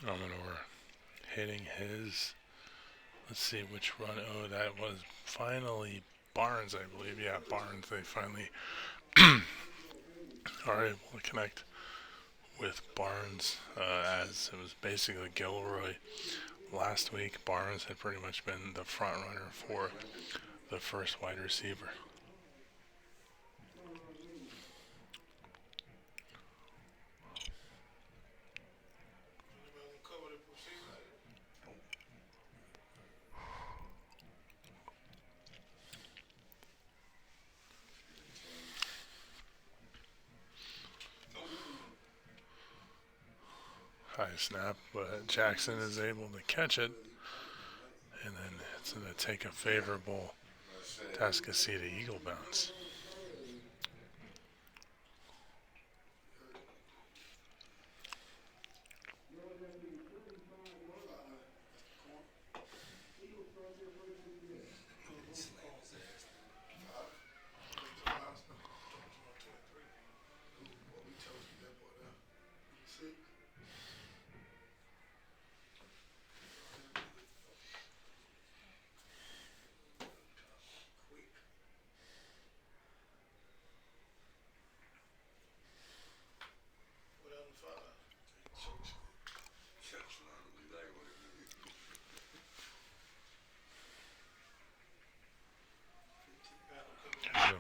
Commodore hitting his. Let's see which run. Oh, that was finally Barnes, I believe. Yeah, Barnes. They finally are able to connect with Barnes, as it was basically Gilroy last week. Barnes had pretty much been the front runner for the first wide receiver. High snap, but Jackson is able to catch it, and then it's going to take a favorable Atascocita Eagle bounce.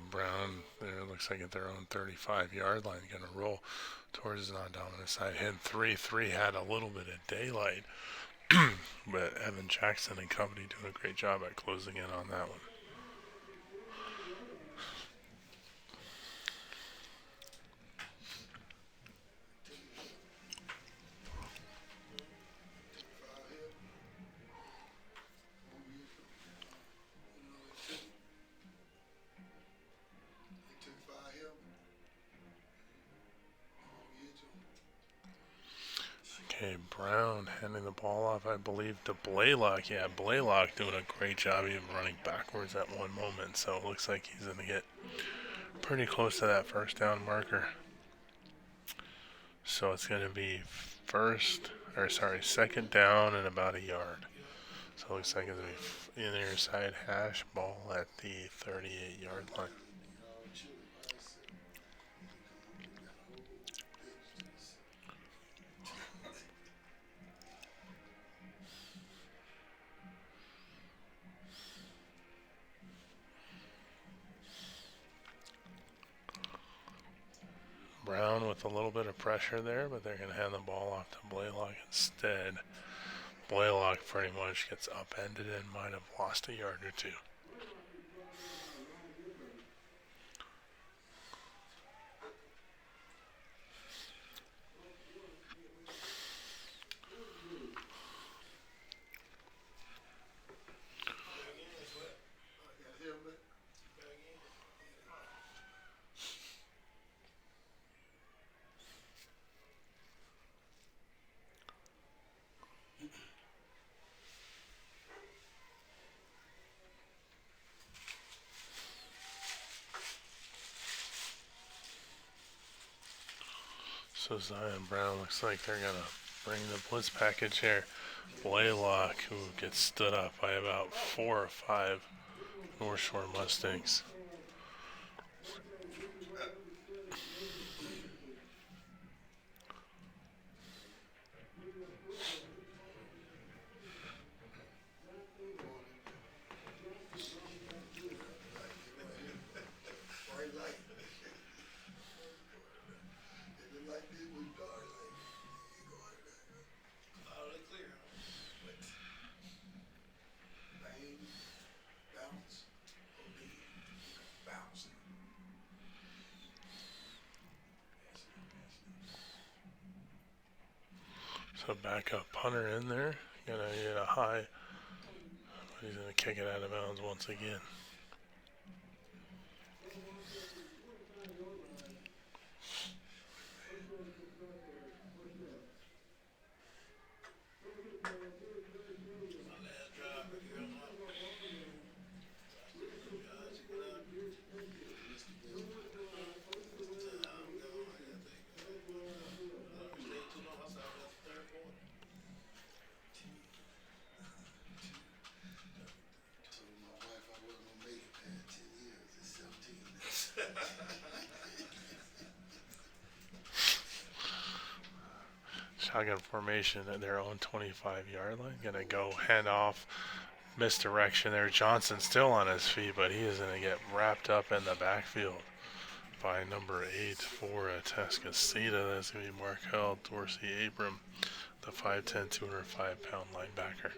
Brown there looks like at their own 35-yard line, going to roll towards the non-dominant side. Hit 3-3, had a little bit of daylight, but Evan Jackson and company doing a great job at closing in on that one. Okay, Brown handing the ball off, I believe, to Blaylock. Yeah, Blaylock doing a great job even running backwards at one moment. So it looks like he's going to get pretty close to that first down marker. So it's going to be second down and about a yard. So it looks like it's going to be in the near side hash ball at the 38-yard line. Brown with a little bit of pressure there, but they're going to hand the ball off to Blaylock instead. Blaylock pretty much gets upended and might have lost a yard or two. So Zion Brown looks like they're going to bring the blitz package here. Blaylock, who gets stood up by about 4 or 5 North Shore Mustangs. So backup punter in there. Gonna get a high. He's gonna kick it out of bounds once again. shotgun formation at their own 25-yard line. Gonna go hand off, misdirection there. Johnson still on his feet, but he is gonna get wrapped up in the backfield by number 8 for Atascocita. That's gonna be Markel Dorsey Abram, the 5'10", 205-pound linebacker.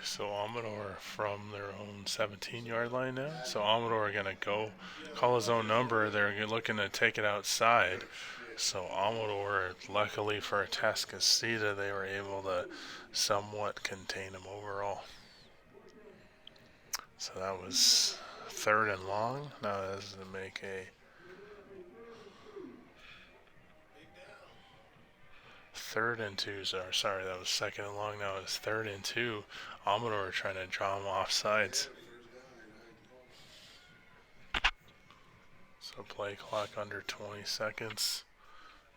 So Amador from their own 17-yard line now. So Amador are going to go call his own number. They're looking to take it outside. So Amador, luckily for Atascocita, they were able to somewhat contain him overall. So that was 3rd and long. Now that is to make a 3rd and 2. Sorry, that was 2nd and long. Now it's 3rd and 2. Amador trying to draw him off sides. So play clock under 20 seconds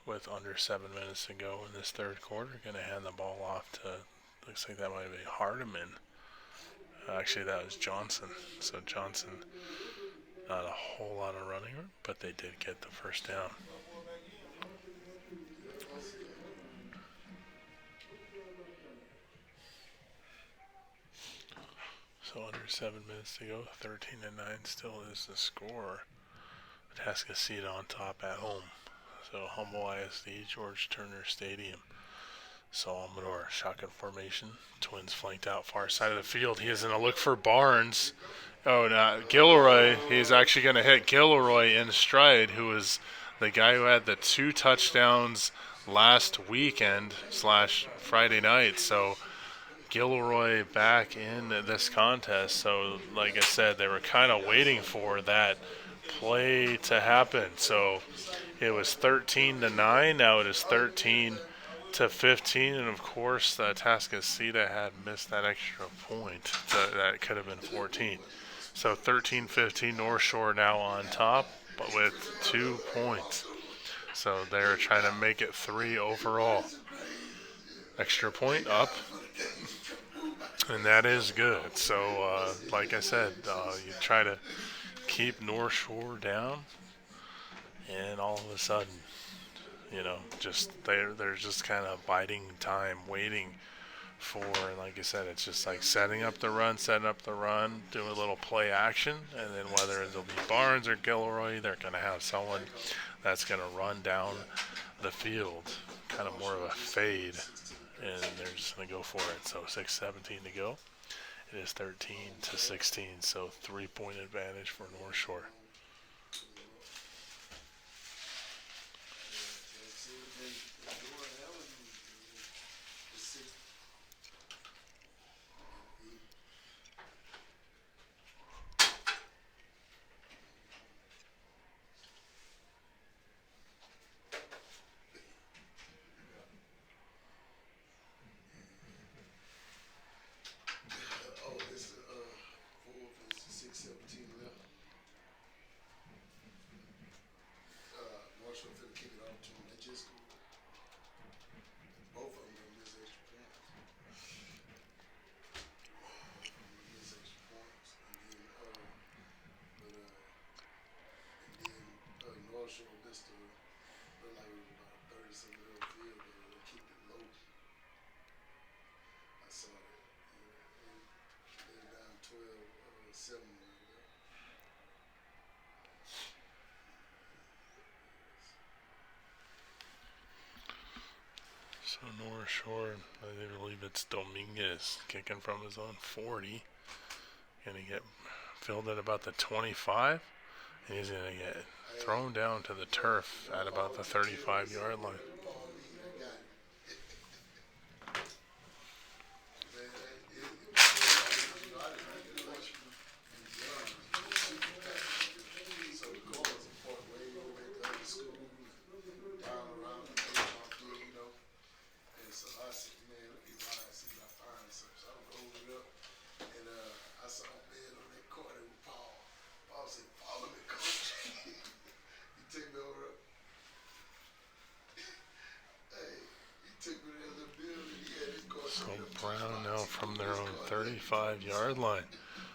with under 7 minutes to go in this 3rd quarter. Going to hand the ball off to, looks like that might be Hardiman. Actually, that was Johnson. So Johnson, not a whole lot of running room, but they did get the first down. So under 7 minutes to go, 13-9 still is the score. Atascocita on top at home. So Humble ISD, George Turner Stadium. So Amador, shotgun formation. Twins flanked out far side of the field. He is going to look for Barnes. Oh, no, Gilroy. He's actually going to hit Gilroy in stride, who was the guy who had the 2 touchdowns last weekend / Friday night. So Gilroy back in this contest. So, like I said, they were kind of waiting for that play to happen. So it was 13-9. Now it is 13-15, and of course, Atascocita had missed that extra point. That could have been 14. So 13-15, North Shore now on top, but with 2 points. So they're trying to make it 3 overall. Extra point up, and that is good. So, like I said, you try to keep North Shore down, and all of a sudden, just they're just kind of biding time, waiting for, like I said, it's just like setting up the run, do a little play action, and then whether it'll be Barnes or Gilroy, they're going to have someone that's going to run down the field, kind of more of a fade, and they're just going to go for it. So 6:17 to go. It is 13-16, so 3-point advantage for North Shore. So North Shore, I believe it's Dominguez kicking from his own 40. Going to get filled at about the 25. And he's going to get thrown down to the turf at about the 35-yard line. 35-yard line.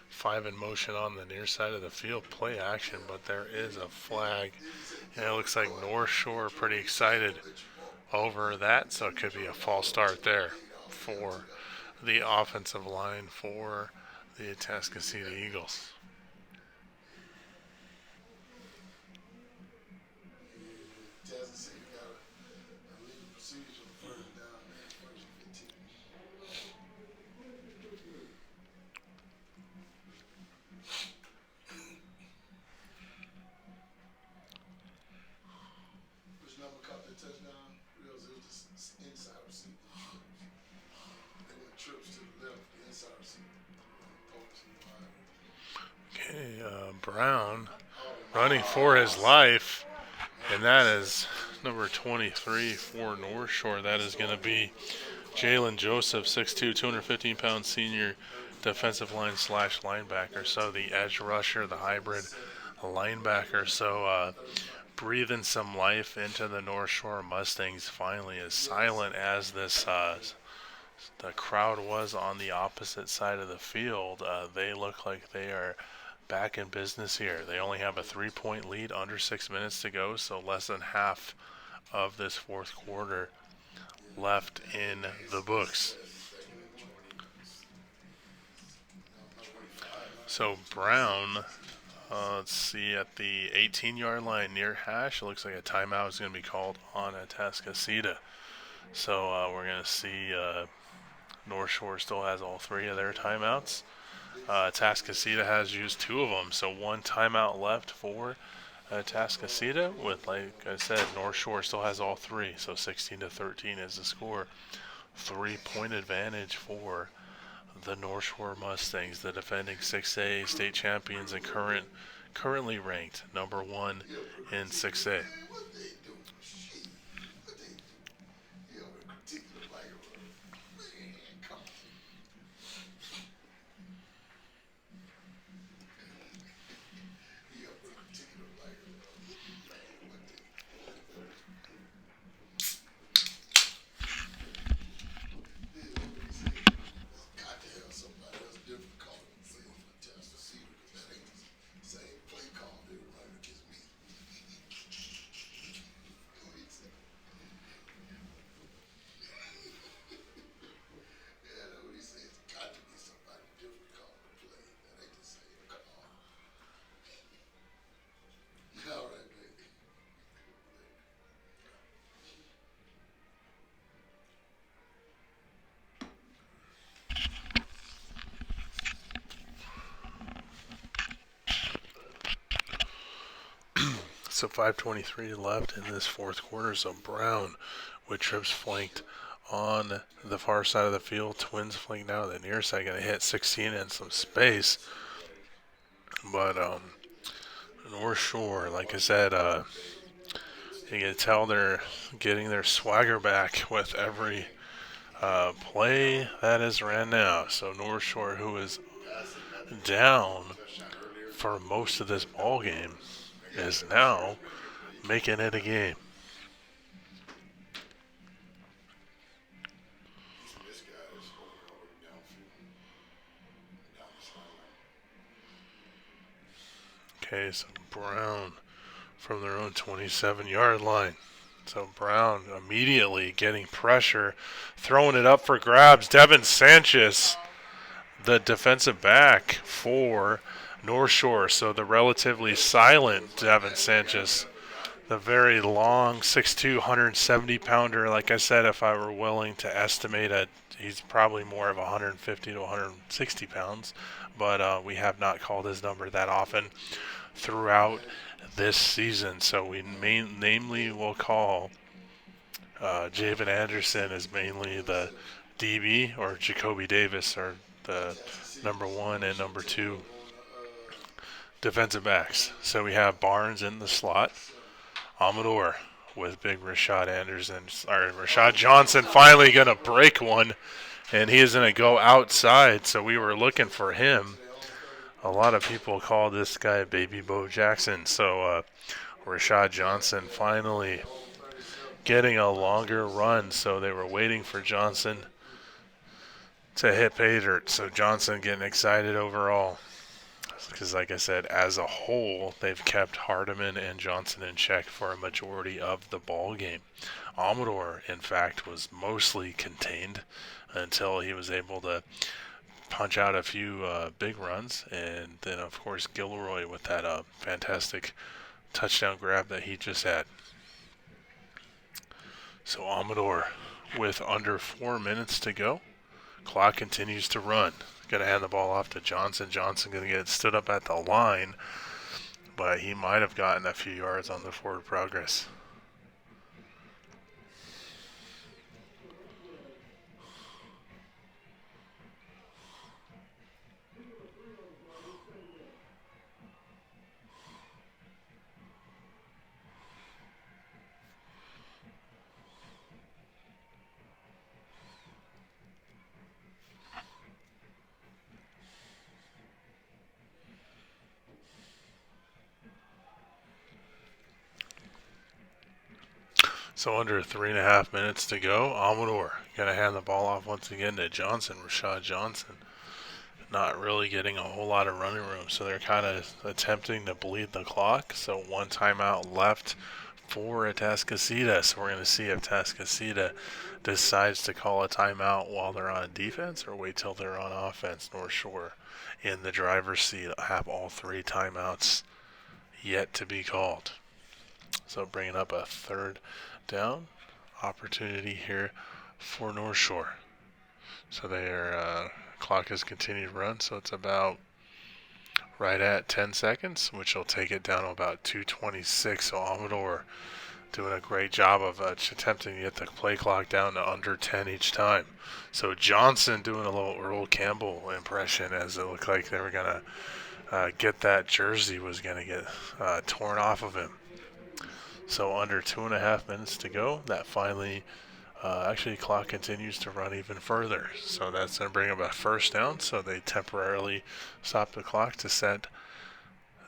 5 in motion on the near side of the field. Play action, but there is a flag. And it looks like North Shore pretty excited over that, so it could be a false start there for the offensive line for the Atascocita Eagles. Okay, Brown running for his life, and that is number 23 for North Shore. That is going to be Jalen Joseph, 6'2", 215-pound senior defensive line / linebacker. So the edge rusher, the hybrid linebacker. So breathing some life into the North Shore Mustangs finally, as silent as this the crowd was on the opposite side of the field. They look like they are back in business here. They only have a 3-point lead, under 6 minutes to go, so less than half of this fourth quarter left in the books. So Brown, let's see, at the 18-yard line near hash, it looks like a timeout is going to be called on Atascocita. So we're going to see North Shore still has all 3 of their timeouts. Atascocita has used 2 of them, so 1 timeout left for Atascocita. With, like I said, North Shore still has all 3, so 16-13 is the score. 3-point advantage for the North Shore Mustangs, the defending 6A state champions and currently ranked number 1 in 6A. So 5:23 left in this fourth quarter. So Brown with trips flanked on the far side of the field. Twins flanked now. The near side going to hit 16 in some space. But North Shore, like I said, you can tell they're getting their swagger back with every play that is ran now. So North Shore, who is down for most of this ball game, is now making it a game. Okay, so Brown from their own 27-yard line. So Brown immediately getting pressure, throwing it up for grabs. Devin Sanchez, the defensive back for North Shore. So the relatively silent Devin Sanchez, the very long 6'2", 170-pounder. Like I said, if I were willing to estimate it, he's probably more of 150 to 160 pounds. But we have not called his number that often throughout this season. So we namely will call Javen Anderson as mainly the DB, or Jacoby Davis are the number 1 and number 2 defensive backs. So we have Barnes in the slot, Amador with big Rashad Johnson finally going to break one, and he is going to go outside. So we were looking for him. A lot of people call this guy Baby Bo Jackson. So Rashad Johnson finally getting a longer run. So they were waiting for Johnson to hit pay dirt. So Johnson getting excited overall. Because, like I said, as a whole, they've kept Hardiman and Johnson in check for a majority of the ball game. Amador, in fact, was mostly contained until he was able to punch out a few big runs, and then of course Gilroy with that fantastic touchdown grab that he just had. So Amador with under 4 minutes to go. Clock continues to run. Going to hand the ball off to Johnson. Johnson going to get stood up at the line, but he might have gotten a few yards on the forward progress. So under 3.5 minutes to go, Amador going to hand the ball off once again to Johnson, Rashad Johnson. Not really getting a whole lot of running room, so they're kind of attempting to bleed the clock. So one timeout left for Atascocita. So we're going to see if Atascocita decides to call a timeout while they're on defense or wait till they're on offense. North Shore in the driver's seat have all three timeouts yet to be called. So bringing up a third down opportunity here for North Shore. So their clock has continued to run, so it's about right at 10 seconds, which will take it down to about 2:26. So Amador doing a great job of attempting to get the play clock down to under 10 each time. So Johnson doing a little Earl Campbell impression as it looked like they were going to get that jersey was going to get torn off of him. So under 2.5 minutes to go, that finally, actually the clock continues to run even further. So that's going to bring up a first down. So they temporarily stop the clock to set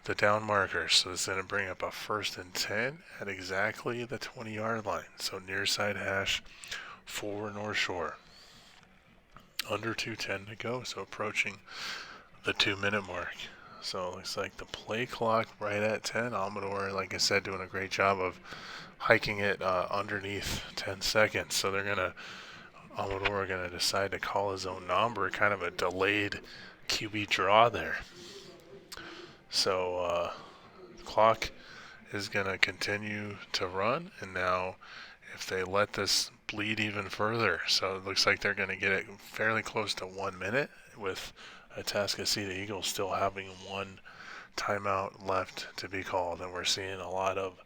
the down markers. So it's going to bring up a 1st and 10 at exactly the 20-yard line. So near side hash for North Shore. Under 2:10 to go, so approaching the 2-minute mark. So it looks like the play clock right at 10. Amador, like I said, doing a great job of hiking it underneath 10 seconds. So Amador are going to decide to call his own number, kind of a delayed QB draw there. So the clock is going to continue to run, and now if they let this bleed even further, so it looks like they're going to get it fairly close to 1 minute with Atascocita Eagles still having one timeout left to be called, and we're seeing a lot of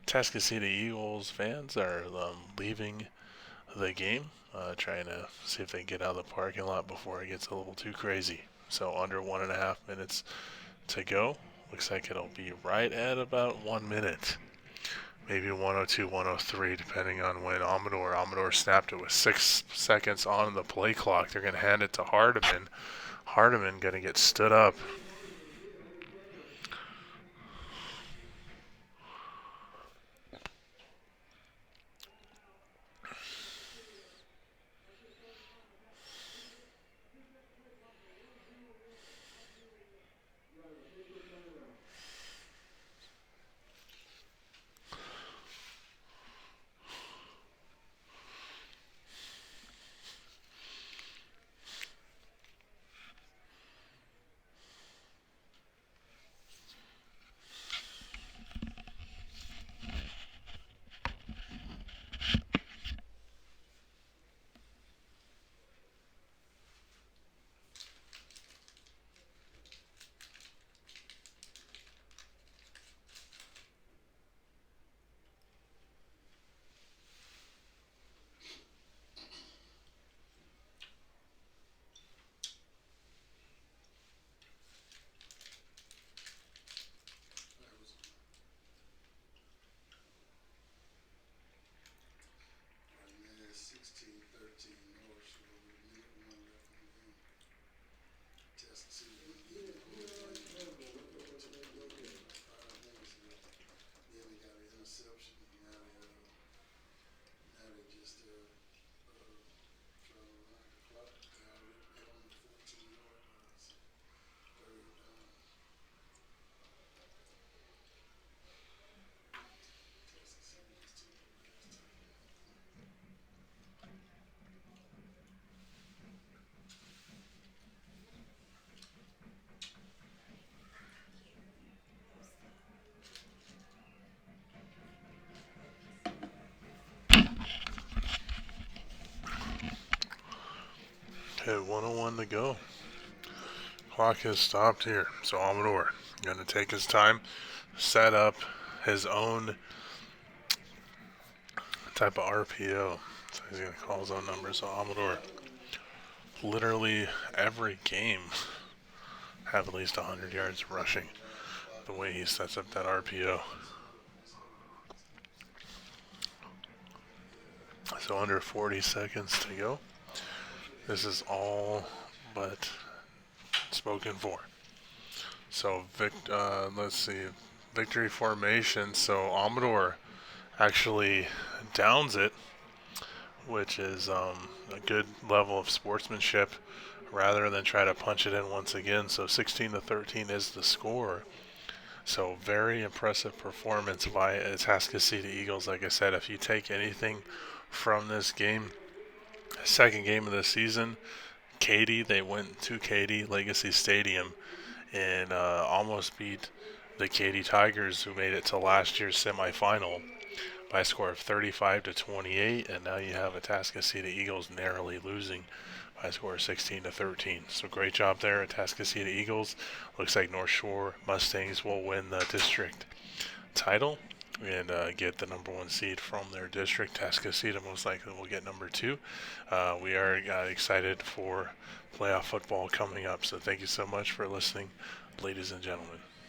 Atascocita Eagles fans are leaving the game, trying to see if they can get out of the parking lot before it gets a little too crazy. So under 1.5 minutes to go. Looks like it'll be right at about 1 minute. Maybe 102, 103, depending on when Amador snapped it with 6 seconds on the play clock. They're going to hand it to Hardiman. Hardiman going to get stood up. Okay, 101 to go. Clock has stopped here. So Amador going to take his time, set up his own type of RPO. So he's going to call his own number. So Amador, literally every game, have at least 100 yards rushing the way he sets up that RPO. So under 40 seconds to go. This is all but spoken for. So let's see, victory formation. So Amador actually downs it, which is a good level of sportsmanship rather than try to punch it in once again. So 16 to 13 is the score. So very impressive performance by Atascocita Eagles. Like I said, if you take anything from this game, second game of the season, Katy, they went to Katy Legacy Stadium and almost beat the Katy Tigers, who made it to last year's semifinal by a score of 35 to 28, and now you have Atascocita Eagles narrowly losing by a score of 16 to 13. So great job there, Atascocita Eagles. Looks like North Shore Mustangs will win the district title and get the number 1 seed from their district. Atascocita most likely will get number 2. We are excited for playoff football coming up. So thank you so much for listening, ladies and gentlemen.